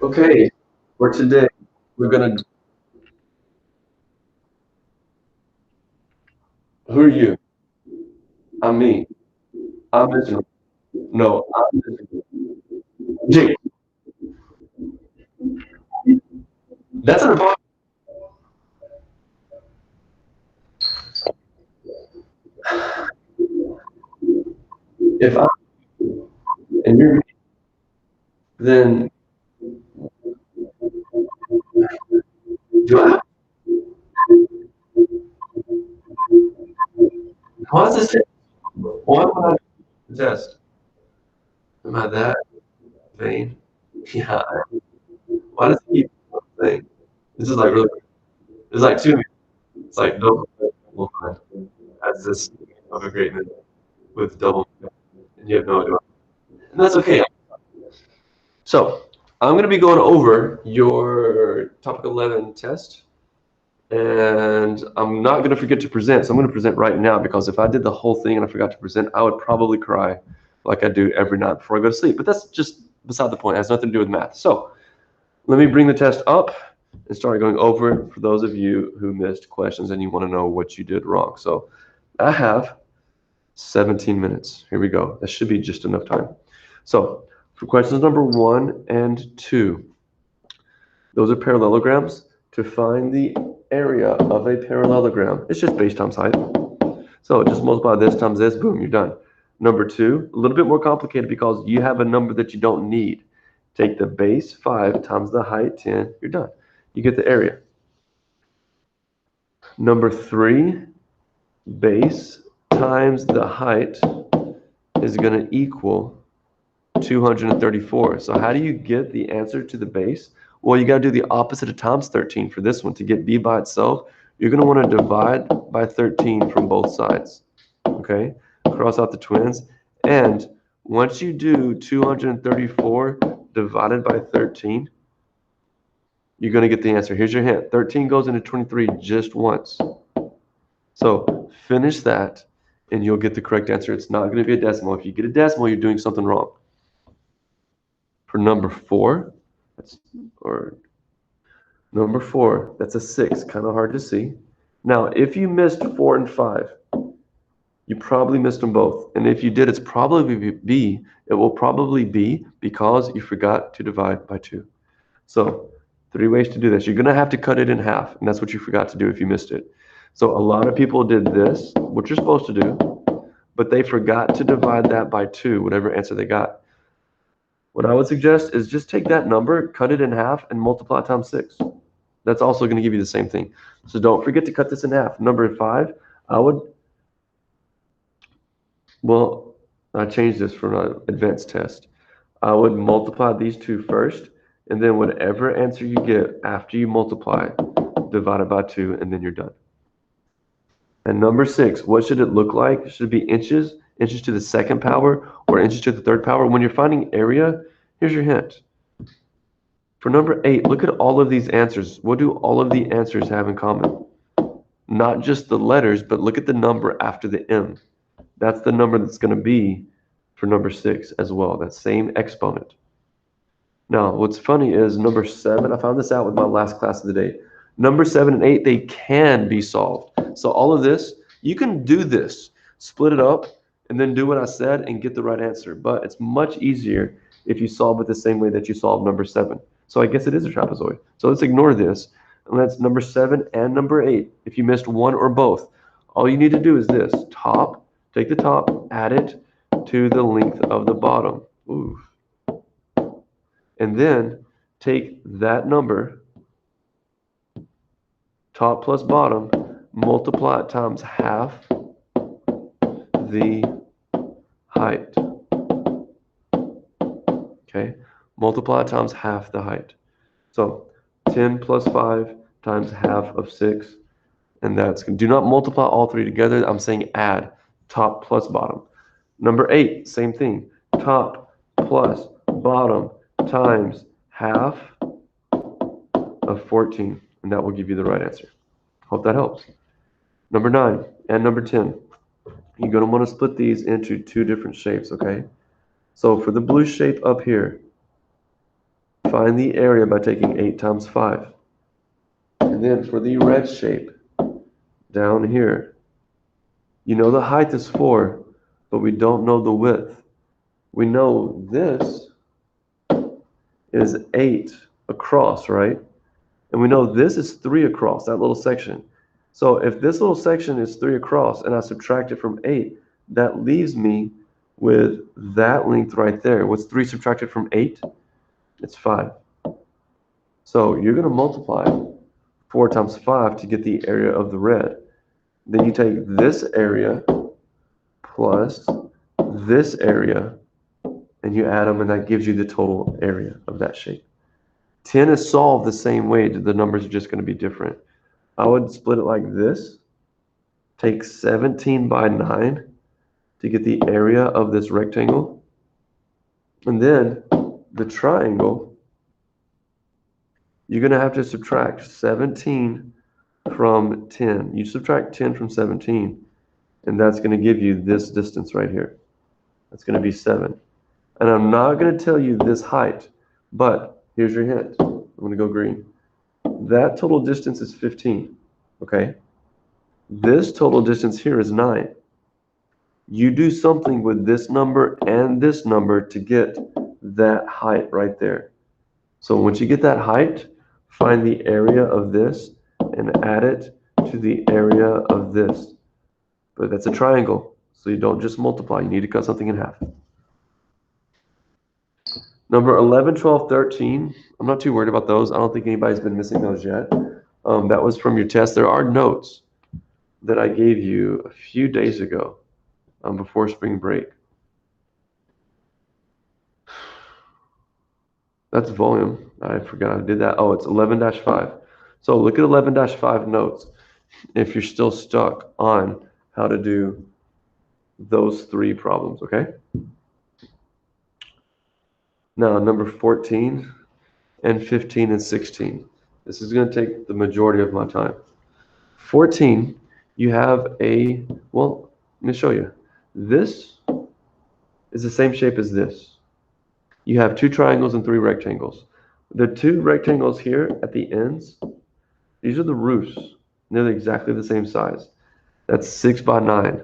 Okay, for today, we're gonna. Who are you? I'm me. I'm Mr. No, I'm Mr. Jake. That's an important. If I'm and you're me, then do I? How is this? Why am I possessed? Am I that vain? Yeah. Why does he keep saying? This is like really. It's like two. It's like double. Will find as this of a great man with double, and you have no idea. And that's okay. So I'm going to be going over your topic 11 test, and I'm not going to forget to present. So I'm going to present right now because if I did the whole thing and I forgot to present, I would probably cry like I do every night before I go to sleep. But that's just beside the point. It has nothing to do with math. So let me bring the test up and start going over it for those of you who missed questions and you want to know what you did wrong. So I have 17 minutes. Here we go. That should be just enough time. So for questions number 1 and 2, those are parallelograms. To find the area of a parallelogram, it's just base times height. So just multiply this times this, boom, you're done. Number 2, a little bit more complicated because you have a number that you don't need. Take the base 5 times the height 10, you're done. You get the area. Number 3, base times the height is going to equal 234. So how do you get the answer to the base? Well, you got to do the opposite of times 13 for this one. To get b by itself, you're going to want to divide by 13 from both sides. Okay? Cross out the twins. And once you do 234 divided by 13, you're going to get the answer. Here's your hint. 13 goes into 23 just once. So finish that, and you'll get the correct answer. It's not going to be a decimal. If you get a decimal, you're doing something wrong. For number 4, number 4, that's a 6, kind of hard to see. Now, if you missed 4 and 5, you probably missed them both. And if you did, it will probably be because you forgot to divide by 2. So 3 ways to do this. You're going to have to cut it in half, and that's what you forgot to do if you missed it. So a lot of people did this, what you're supposed to do, but they forgot to divide that by 2, whatever answer they got. What I would suggest is just take that number, cut it in half, and multiply times 6. That's also going to give you the same thing. So don't forget to cut this in half. Number 5, I changed this for an advanced test. I would multiply these two first, and then whatever answer you get after you multiply, divide it by 2, and then you're done. And number 6, what should it look like? Should it be inches to the second power, or inches to the third power? When you're finding area, here's your hint. For number 8, look at all of these answers. What do all of the answers have in common? Not just the letters, but look at the number after the M. That's the number that's going to be for number 6 as well, that same exponent. Now, what's funny is number 7, I found this out with my last class of the day. Number 7 and 8, they can be solved. So all of this, you can do this, split it up, and then do what I said and get the right answer. But it's much easier if you solve it the same way that you solved number 7. So I guess it is a trapezoid. So let's ignore this. And that's number 7 and number 8. If you missed one or both, all you need to do is this. Take the top, add it to the length of the bottom. Ooh. And then take that number, top plus bottom, multiply it times half the height. Okay? Multiply it times half the height. So 10 plus 5 times half of 6. And that's, do not multiply all three together. I'm saying add top plus bottom. Number 8, same thing. Top plus bottom times half of 14. And that will give you the right answer. Hope that helps. Number 9 and number 10. You're going to want to split these into 2 different shapes, okay? So for the blue shape up here, find the area by taking 8 times 5. And then for the red shape, down here, you know the height is 4, but we don't know the width. We know this is 8 across, right? And we know this is 3 across, that little section. So if this little section is 3 across and I subtract it from 8, that leaves me with that length right there. What's 3 subtracted from 8? It's 5. So you're going to multiply 4 times 5 to get the area of the red. Then you take this area plus this area, and you add them, and that gives you the total area of that shape. 10 is solved the same way. The numbers are just going to be different. I would split it like this. Take 17 by 9 to get the area of this rectangle. And then the triangle, you're going to have to subtract 17 from 10. You subtract 10 from 17, and that's going to give you this distance right here. That's going to be 7. And I'm not going to tell you this height, but here's your hint. I'm going to go green. That total distance is 15, okay? This total distance here is 9. You do something with this number and this number to get that height right there. So once you get that height, find the area of this and add it to the area of this. But that's a triangle, so you don't just multiply. You need to cut something in half. Number 11, 12, 13. I'm not too worried about those. I don't think anybody's been missing those yet. That was from your test. There are notes that I gave you a few days ago before spring break. That's volume. I forgot I did that. Oh, it's 11-5. So look at 11-5 notes if you're still stuck on how to do those 3 problems, okay? Now, number 14 and 15 and 16. This is going to take the majority of my time. 14, you have well, let me show you. This is the same shape as this. You have 2 triangles and 3 rectangles. The 2 rectangles here at the ends, these are the roofs. They're exactly the same size. That's 6 by 9.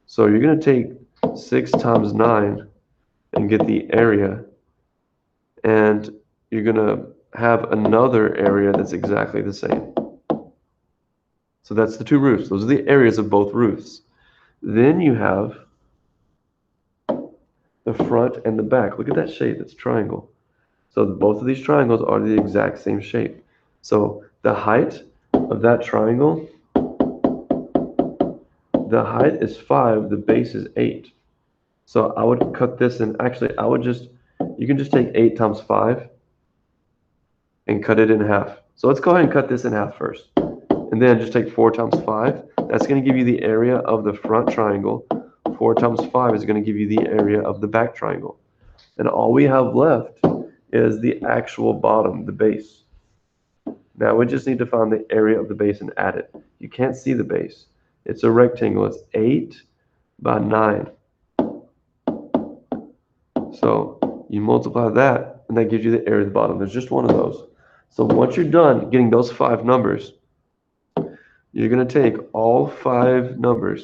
So you're going to take 6 times 9 and get the area. And you're going to have another area that's exactly the same. So that's the 2 roofs. Those are the areas of both roofs. Then you have the front and the back. Look at that shape. It's triangle. So both of these triangles are the exact same shape. So the height of that triangle, the height is 5, the base is 8. So I would cut this, and actually I would you can just take 8 times 5 and cut it in half. So let's go ahead and cut this in half first. And then just take 4 times 5. That's going to give you the area of the front triangle. 4 times 5 is going to give you the area of the back triangle. And all we have left is the actual bottom, the base. Now we just need to find the area of the base and add it. You can't see the base. It's a rectangle. It's 8 by 9. So you multiply that, and that gives you the area of the bottom. There's just one of those. So once you're done getting those 5 numbers, you're going to take all 5 numbers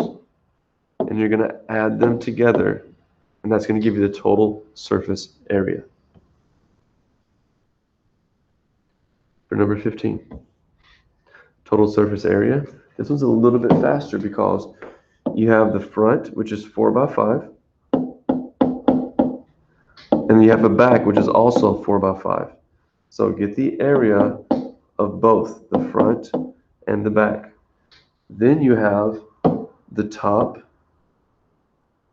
and you're going to add them together, and that's going to give you the total surface area. For number 15, total surface area. This one's a little bit faster because you have the front, which is 4 by 5, and you have a back, which is also 4 by 5. So get the area of both the front and the back. Then you have the top,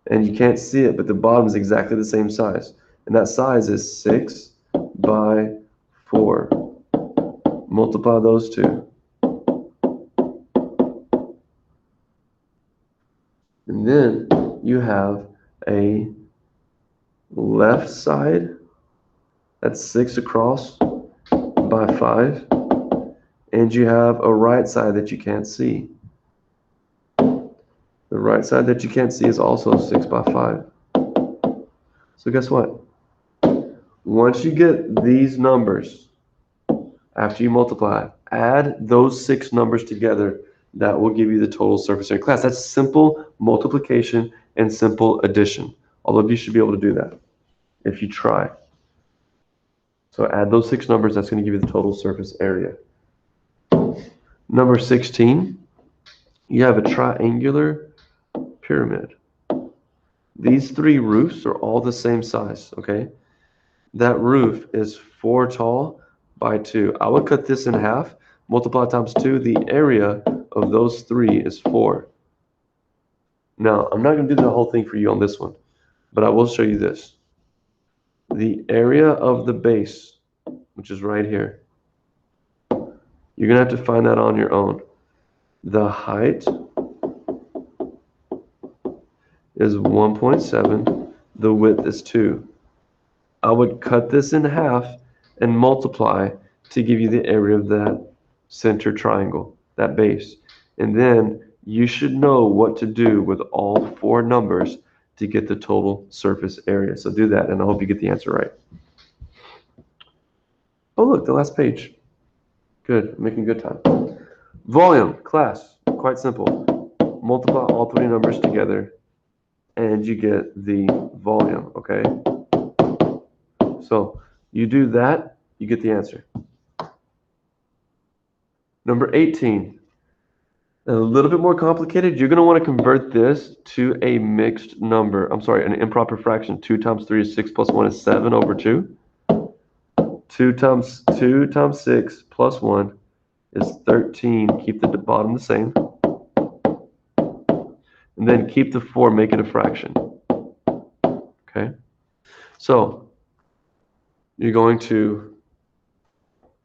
and you can't see it, but the bottom is exactly the same size. And that size is 6 by 4. Multiply those 2. And then you have a left side, that's 6 across by 5. And you have a right side that you can't see. The right side that you can't see is also 6 by 5. So guess what? Once you get these numbers, after you multiply, add those 6 numbers together. That will give you the total surface area. Class, that's simple multiplication and simple addition. All of you should be able to do that if you try. So add those 6 numbers. That's going to give you the total surface area. Number 16, you have a triangular pyramid. These 3 roofs are all the same size, okay? That roof is 4 tall by 2. I would cut this in half, multiply times 2. The area of those 3 is 4. Now, I'm not going to do the whole thing for you on this one, but I will show you this. The area of the base, which is right here, you're going to have to find that on your own. The height is 1.7. The width is 2. I would cut this in half and multiply to give you the area of that center triangle, that base. And then you should know what to do with all 4 numbers to get the total surface area. So do that, and I hope you get the answer right. Oh, look, the last page. Good, making good time. Volume, class, quite simple. Multiply all 3 numbers together, and you get the volume, okay? So you do that, you get the answer. Number 18, a little bit more complicated. You're going to want to convert this to a mixed number. I'm sorry, an improper fraction. 2 times 3 is 6 plus 1 is 7 over 2. 2 times 6 plus 1 is 13. Keep the bottom the same. And then keep the 4, make it a fraction. Okay? So you're going to,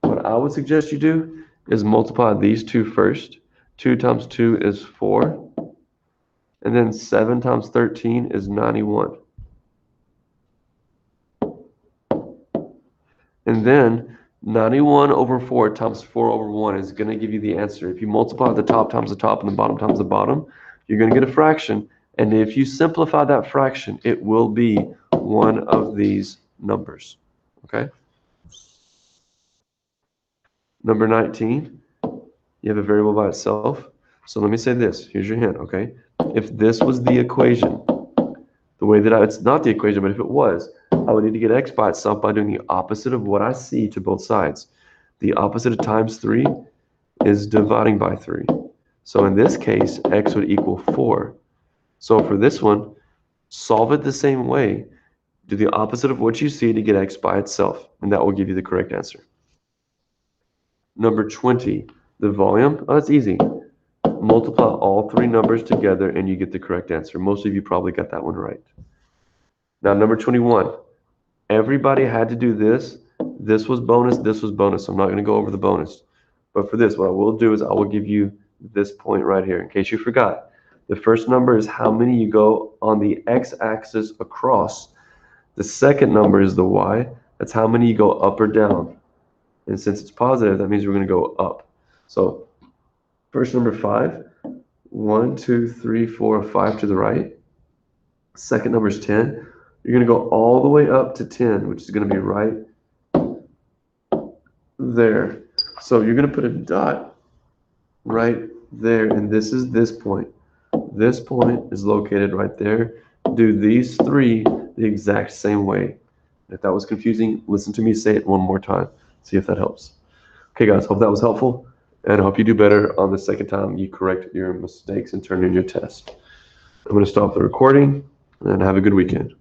what I would suggest you do is multiply these 2 first. 2 times 2 is 4. And then 7 times 13 is 91. And then 91 over 4 times 4 over 1 is going to give you the answer. If you multiply the top times the top and the bottom times the bottom, you're going to get a fraction. And if you simplify that fraction, it will be one of these numbers. Okay? Number 19, you have a variable by itself. So let me say this. Here's your hint, okay? If this was the equation, the way that it's not the equation, but if it was, I would need to get x by itself by doing the opposite of what I see to both sides. The opposite of times 3 is dividing by 3. So in this case, x would equal 4. So for this one, solve it the same way. Do the opposite of what you see to get x by itself, and that will give you the correct answer. Number 20, the volume. Oh, that's easy. Multiply all 3 numbers together, and you get the correct answer. Most of you probably got that one right. Now, number 21. Everybody had to do this. This was bonus, this was bonus. I'm not going to go over the bonus. But for this, what I will do is I will give you this point right here, in case you forgot. The first number is how many you go on the x-axis across. The second number is the y. That's how many you go up or down. And since it's positive, that means we're going to go up. So first number 5. 1, 2, 3, 4, 5 to the right. Second number is 10. You're going to go all the way up to 10, which is going to be right there. So you're going to put a dot right there, and this is this point. This point is located right there. Do these 3 the exact same way. If that was confusing, listen to me say it one more time. See if that helps. Okay, guys, hope that was helpful, and I hope you do better on the second time you correct your mistakes and turn in your test. I'm going to stop the recording, and have a good weekend.